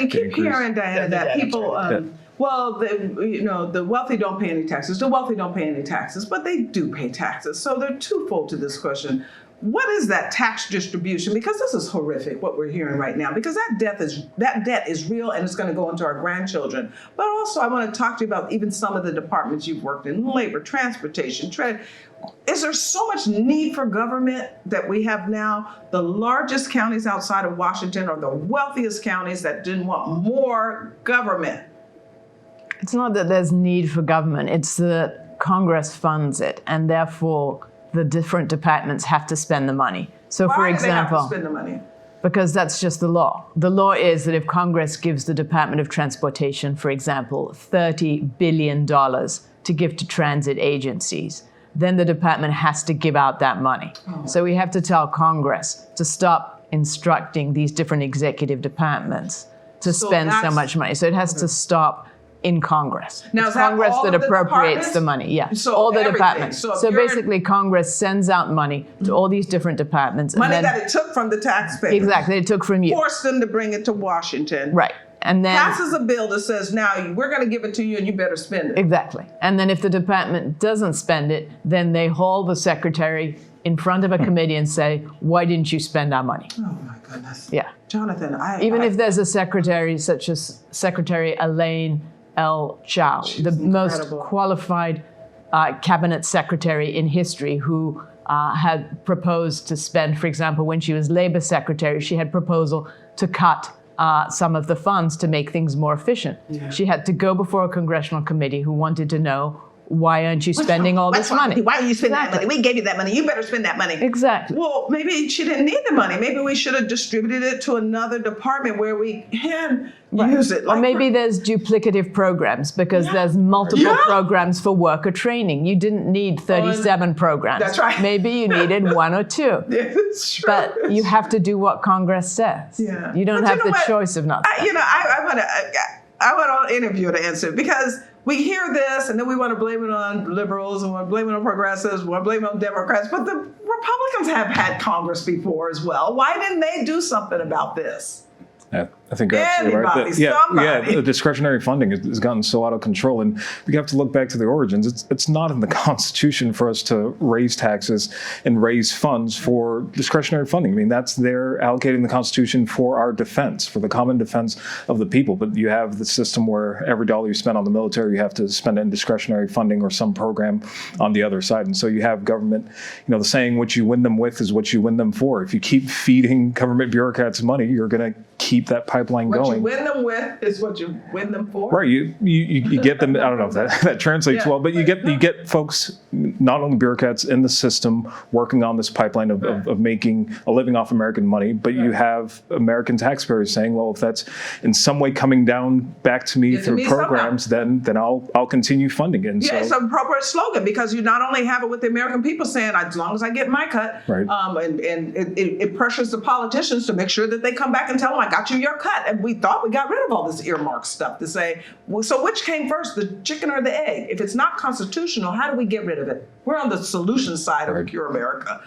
keep hearing, Diana, that people. The wealthy don't pay any taxes. The wealthy don't pay any taxes, but they do pay taxes. So they're twofold to this question. What is that tax distribution? Because this is horrific, what we're hearing right now, because that debt is real and it's going to go into our grandchildren. But also I want to talk to you about even some of the departments you've worked in, labor, transportation, trade. Is there so much need for government that we have now? The largest counties outside of Washington are the wealthiest counties that didn't want more government. It's not that there's need for government, it's that Congress funds it, and therefore the different departments have to spend the money. So for example, do they have to spend the money? Because that's just the law. The law is that if Congress gives the Department of Transportation, for example, $30 billion to give to transit agencies, then the department has to give out that money. So we have to tell Congress to stop instructing these different executive departments to spend so much money. So it has to stop in Congress. Now, it's Congress that appropriates the money. Yeah, all the departments. So basically, Congress sends out money to all these different departments. Money that it took from the taxpayers. Exactly, it took from you. Forced them to bring it to Washington. Right. And then passes a bill that says, now we're going to give it to you and you better spend it. Exactly. And then if the department doesn't spend it, then they haul the secretary in front of a committee and say, why didn't you spend our money? Oh my goodness. Yeah. Jonathan, Even if there's a secretary such as Secretary Elaine L. Chao, the most qualified cabinet secretary in history, who had proposed to spend, for example, when she was Labor Secretary, she had proposal to cut some of the funds to make things more efficient. Yeah. She had to go before a congressional committee who wanted to know, why aren't you spending all this money? Why are you spending that money? We gave you that money. You better spend that money. Exactly. Well, maybe she didn't need the money. Maybe we should have distributed it to another department where we can use it. Or maybe there's duplicative programs because there's multiple programs for worker training. You didn't need 37 programs. That's right. Maybe you needed 1 or 2. It's true. But you have to do what Congress says. Yeah. You don't have the choice of not. I want an interview to answer, because we hear this and then we want to blame it on liberals and we want to blame it on progressives, we want to blame it on Democrats, but the Republicans have had Congress before as well. Why didn't they do something about this? Yeah, I think you're absolutely right. The discretionary funding has gotten so out of control, and we have to look back to the origins. It's not in the Constitution for us to raise taxes and raise funds for discretionary funding. I mean, they're allocating the Constitution for our defense, for the common defense of the people. But you have the system where every dollar you spend on the military, you have to spend it in discretionary funding or some program on the other side. And so you have government, the saying, what you win them with is what you win them for. If you keep feeding government bureaucrats money, you're going to keep that pipeline going. What you win them with is what you win them for. Right. You get them. I don't know if that translates well, but you get folks, not only bureaucrats in the system, working on this pipeline of making a living off American money, but you have American taxpayers saying, well, if that's in some way coming down back to me through programs, then I'll continue funding it. And it's an appropriate slogan, because you not only have it with the American people saying, as long as I get my cut, right. And it pressures the politicians to make sure that they come back and tell them, I got you your cut. And we thought we got rid of all this earmark stuff to say, well, so which came first, the chicken or the egg? If it's not constitutional, how do we get rid of it? We're on the solution side of Cure America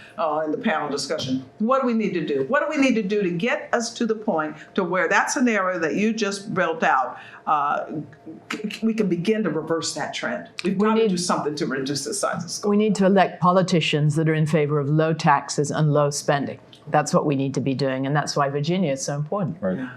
in the panel discussion. What do we need to do? What do we need to do to get us to the point to where that scenario that you just built out, we can begin to reverse that trend? We've got to do something to reduce the size of school. We need to elect politicians that are in favor of low taxes and low spending. That's what we need to be doing, and that's why Virginia is so important. Right. Yeah.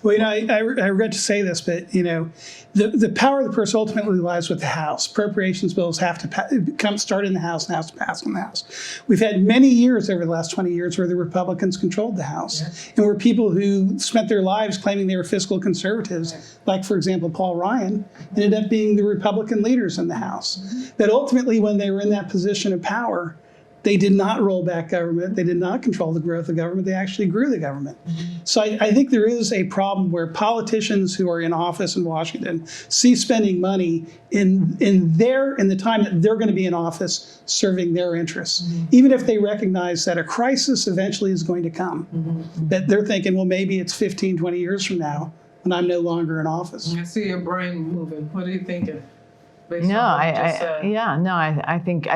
Well, I regret to say this, but the power of the purse ultimately lies with the House. Appropriations bills have to start in the House and have to pass in the House. We've had many years over the last 20 years where the Republicans controlled the House, and where people who spent their lives claiming they were fiscal conservatives, like, for example, Paul Ryan, ended up being the Republican leaders in the House. But ultimately, when they were in that position of power, they did not roll back government. They did not control the growth of government. They actually grew the government. So I think there is a problem where politicians who are in office in Washington see spending money in the time that they're going to be in office serving their interests, even if they recognize that a crisis eventually is going to come. That they're thinking, well, maybe it's 15, 20 years from now when I'm no longer in office. I see your brain moving. What are you thinking? I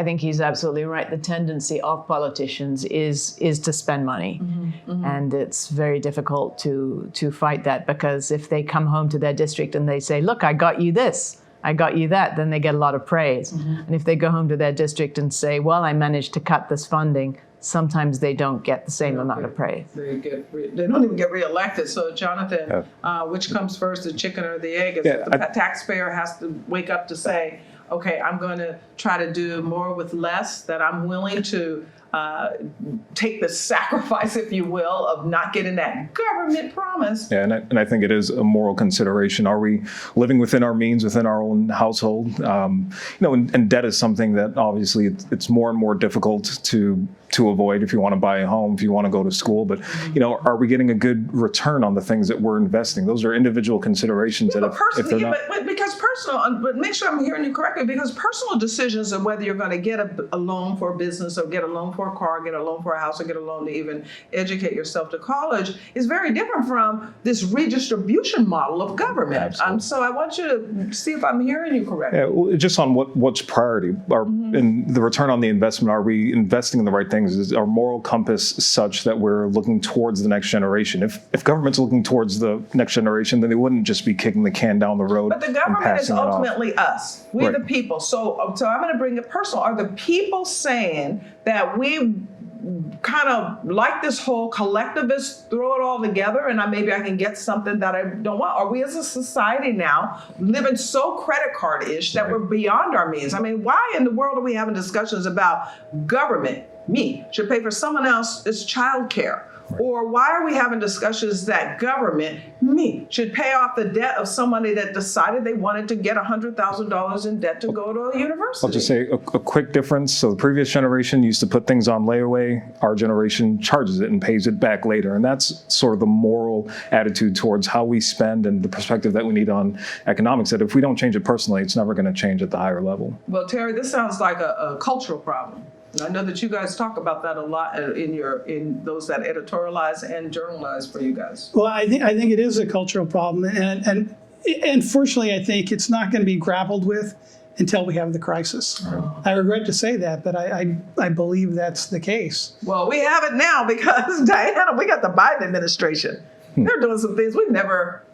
think he's absolutely right. The tendency of politicians is to spend money, and it's very difficult to fight that, because if they come home to their district and they say, "Look, I got you this, I got you that," then they get a lot of praise. And if they go home to their district and say, "Well, I managed to cut this funding," sometimes they don't get the same amount of praise. They don't even get reelected. So, Jonathan, which comes first, the chicken or the egg? The taxpayer has to wake up to say, okay, I'm going to try to do more with less, that I'm willing to take the sacrifice, if you will, of not getting that government promise. Yeah, and I think it is a moral consideration. Are we living within our means, within our own household? And debt is something that obviously it's more and more difficult to avoid if you want to buy a home, if you want to go to school. But, are we getting a good return on the things that we're investing? Those are individual considerations. But make sure I'm hearing you correctly, because personal decisions of whether you're going to get a loan for a business or get a loan for a car, get a loan for a house, or get a loan to even educate yourself to college is very different from this redistribution model of government. So I want you to see if I'm hearing you correctly. Yeah, well, just on what's priority, in the return on the investment, are we investing in the right things? Is our moral compass such that we're looking towards the next generation? If government's looking towards the next generation, then they wouldn't just be kicking the can down the road. But the government is ultimately us. We're the people. So I'm going to bring it personal. Are the people saying that we kind of like this whole collectivist, throw it all together, and maybe I can get something that I don't want? Are we as a society now living so credit card-ish that we're beyond our means? I mean, why in the world are we having discussions about government, me, should pay for someone else's child care? Or why are we having discussions that government, me, should pay off the debt of somebody that decided they wanted to get $100,000 in debt to go to a university? I'll just say a quick difference. So the previous generation used to put things on layaway. Our generation charges it and pays it back later. And that's sort of the moral attitude towards how we spend and the perspective that we need on economics, that if we don't change it personally, it's never going to change at the higher level. Well, Terry, this sounds like a cultural problem. I know that you guys talk about that a lot in those that editorialize and journalize for you guys. Well, I think it is a cultural problem, and unfortunately, I think it's not going to be grappled with until we have the crisis. I regret to say that, but I believe that's the case. Well, we have it now because, Diana, we got the Biden administration. They're doing some things we've never.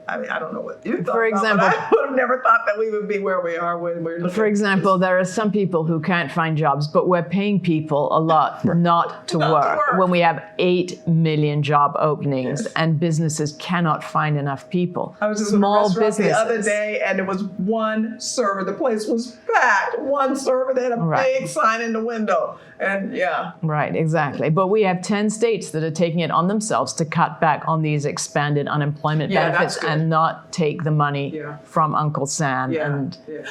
I mean, I don't know what you thought. For example, about, I would have never thought that we would be where we are when we're looking. For example, there are some people who can't find jobs, but we're paying people a lot not to work. When we have 8 million job openings and businesses cannot find enough people. I was just small in a restaurant businesses the other day, and there was one server. The place was packed. One server. They had a big sign in the window, and yeah. Right, exactly. But we have 10 states that are taking it on themselves to cut back on these expanded unemployment benefits and not take the money from Uncle Sam.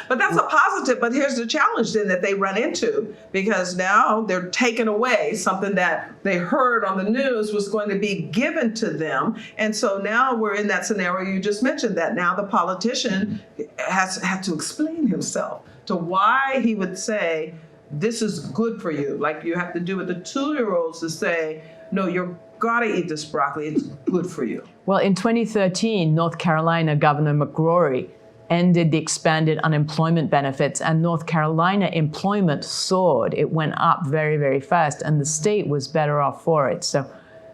But that's a positive. But here's the challenge then that they run into, because now they're taking away something that they heard on the news was going to be given to them. And so now we're in that scenario you just mentioned, that now the politician has had to explain himself to why he would say, this is good for you. Like you have to do with the 2-year-olds to say, no, you're gotta eat this broccoli, it's good for you. Well, in 2013, North Carolina Governor McCrory ended the expanded unemployment benefits, and North Carolina employment soared. It went up very, very fast, and the state was better off for it. So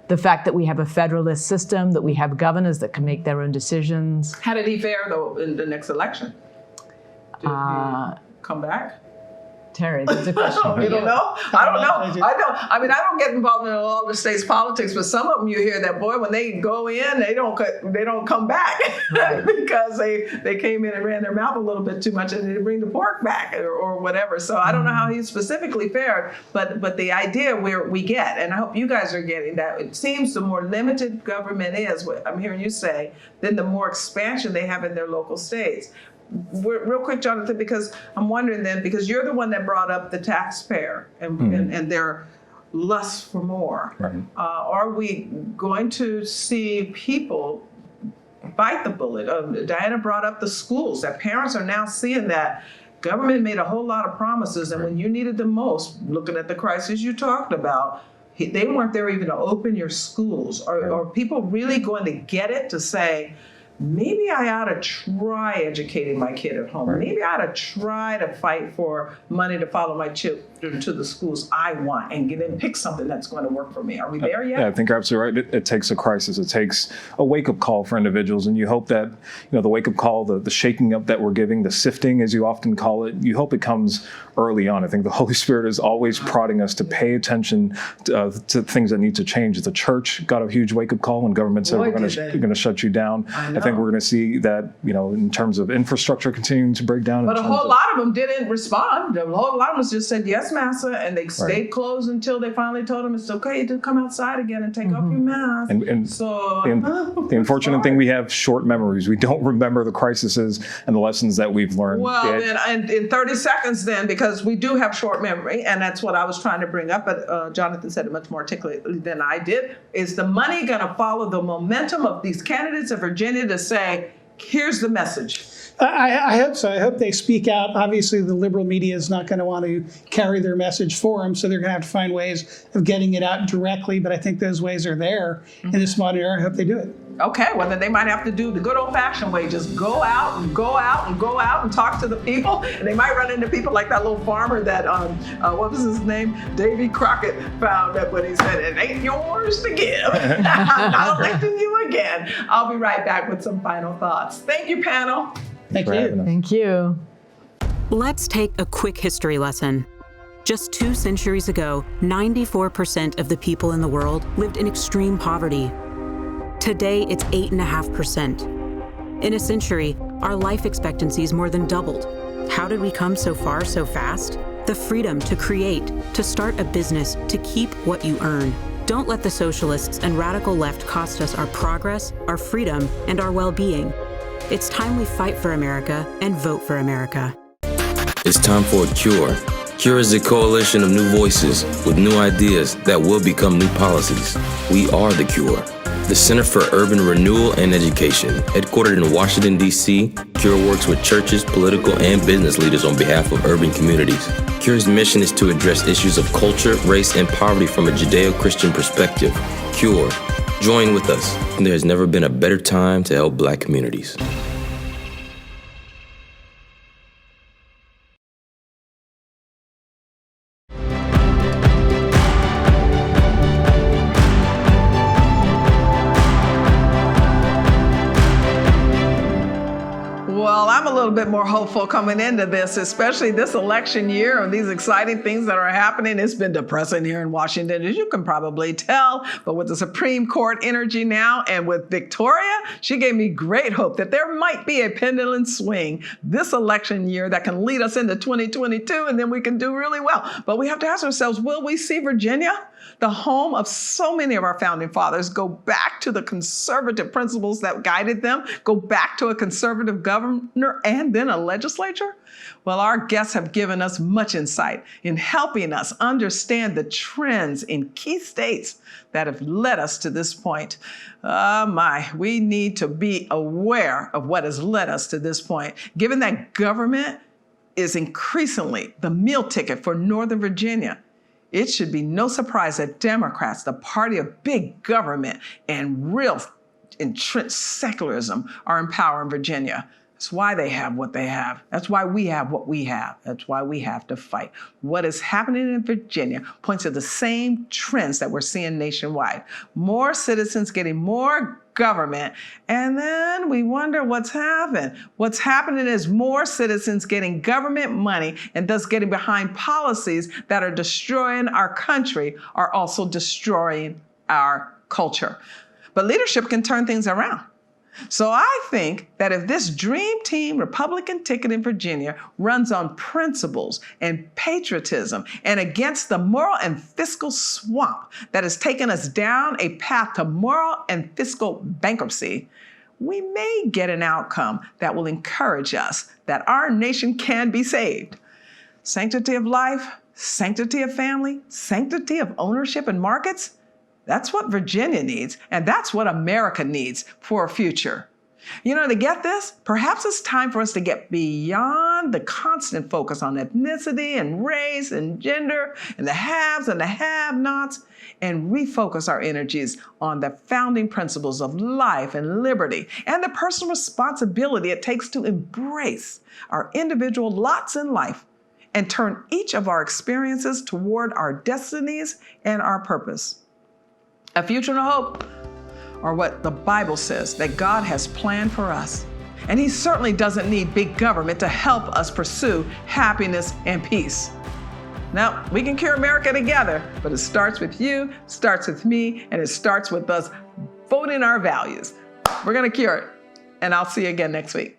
the fact that we have a federalist system, that we have governors that can make their own decisions. How did he fare, though, in the next election? Did he come back? Terry, that's a question. You don't know? I don't know. I mean, I don't get involved in all the state's politics, but some of them you hear that, boy, when they go in, they don't come back because they came in and ran their mouth a little bit too much and they didn't bring the pork back or whatever. So I don't know how he specifically fared, but the idea we get, and I hope you guys are getting that, it seems the more limited government is, what I'm hearing you say, then the more expansion they have in their local states. Real quick, Jonathan, because I'm wondering then, because you're the one that brought up the taxpayer and their lust for more. Right. Are we going to see people bite the bullet? Diana brought up the schools, that parents are now seeing that government made a whole lot of promises, and when you needed them most, looking at the crisis you talked about, they weren't there even to open your schools. Are people really going to get it to say, maybe I ought to try educating my kid at home. Maybe I ought to try to fight for money to follow my children to the schools I want and pick something that's going to work for me. Are we there yet? Yeah, I think you're absolutely right. It takes a crisis. It takes a wake-up call for individuals, and you hope that the wake-up call, the shaking up that we're giving, the sifting, as you often call it, you hope it comes early on. I think the Holy Spirit is always prodding us to pay attention to things that need to change. The church got a huge wake-up call when government said we're going to shut you down. I think we're going to see that, in terms of infrastructure continuing to break down. But a whole lot of them didn't respond. A whole lot of them just said, yes, massa, and they stayed closed until they finally told them it's okay to come outside again and take off your mask. And so the unfortunate thing, we have short memories. We don't remember the crises and the lessons that we've learned. Well, then, in 30 seconds then, because we do have short memory, and that's what I was trying to bring up, but Jonathan said it much more articulately than I did, is the money going to follow the momentum of these candidates in Virginia to say, here's the message? I hope so. I hope they speak out. Obviously, the liberal media is not going to want to carry their message for them, so they're going to have to find ways of getting it out directly, but I think those ways are there in this modern era. I hope they do it. Okay, well, then they might have to do the good old-fashioned way, just go out and go out and go out and talk to the people, and they might run into people like that little farmer that, what was his name? Davy Crockett found that when he said, it ain't yours to give. I'm not electing you again. I'll be right back with some final thoughts. Thank you, panel. Thank you. Thank you. Let's take a quick history lesson. Just 2 centuries ago, 94% of the people in the world lived in extreme poverty. Today, it's 8.5%. In a century, our life expectancies more than doubled. How did we come so far so fast? The freedom to create, to start a business, to keep what you earn. Don't let the socialists and radical left cost us our progress, our freedom, and our well-being. It's time we fight for America and vote for America. It's time for a cure. CURE is a coalition of new voices with new ideas that will become new policies. We are the CURE, the Center for Urban Renewal and Education. Headquartered in Washington, D.C., CURE works with churches, political, and business leaders on behalf of urban communities. CURE's mission is to address issues of culture, race, and poverty from a Judeo-Christian perspective. CURE, join with us. And there has never been a better time to help Black communities. Well, I'm a little bit more hopeful coming into this, especially this election year and these exciting things that are happening. It's been depressing here in Washington, as you can probably tell, but with the Supreme Court energy now and with Victoria, she gave me great hope that there might be a pendulum swing this election year that can lead us into 2022, and then we can do really well. But we have to ask ourselves, will we see Virginia, the home of so many of our founding fathers, go back to the conservative principles that guided them, go back to a conservative governor and then a legislature? Well, our guests have given us much insight in helping us understand the trends in key states that have led us to this point. We need to be aware of what has led us to this point. Given that government is increasingly the meal ticket for Northern Virginia, it should be no surprise that Democrats, the party of big government and real entrenched secularism, are in power in Virginia. That's why they have what they have. That's why we have what we have. That's why we have to fight. What is happening in Virginia points to the same trends that we're seeing nationwide. More citizens getting more government, and then we wonder what's happening. What's happening is more citizens getting government money and thus getting behind policies that are destroying our country, are also destroying our culture. But leadership can turn things around. So I think that if this dream team Republican ticket in Virginia runs on principles and patriotism and against the moral and fiscal swamp that has taken us down a path to moral and fiscal bankruptcy, we may get an outcome that will encourage us that our nation can be saved. Sanctity of life, sanctity of family, sanctity of ownership and markets. That's what Virginia needs, and that's what America needs for a future. You know, to get this, perhaps it's time for us to get beyond the constant focus on ethnicity and race and gender and the haves and the have-nots and refocus our energies on the founding principles of life and liberty and the personal responsibility it takes to embrace our individual lots in life and turn each of our experiences toward our destinies and our purpose. A future and a hope are what the Bible says that God has planned for us. And He certainly doesn't need big government to help us pursue happiness and peace. Now, we can cure America together, but it starts with you, starts with me, and it starts with us voting our values. We're going to cure it. And I'll see you again next week.